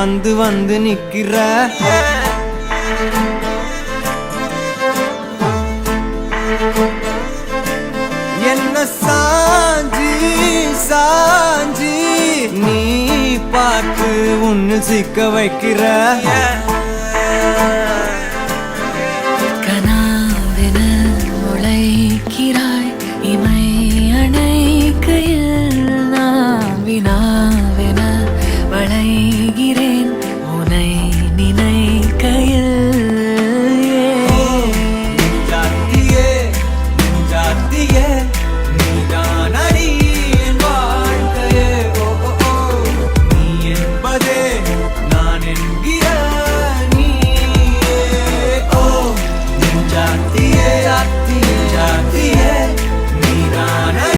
வந்து வந்து நிக்கிற என்ன சாஞ்சி சாஞ்சி நீ பார்த்து உன்னு சிக்க வைக்கிற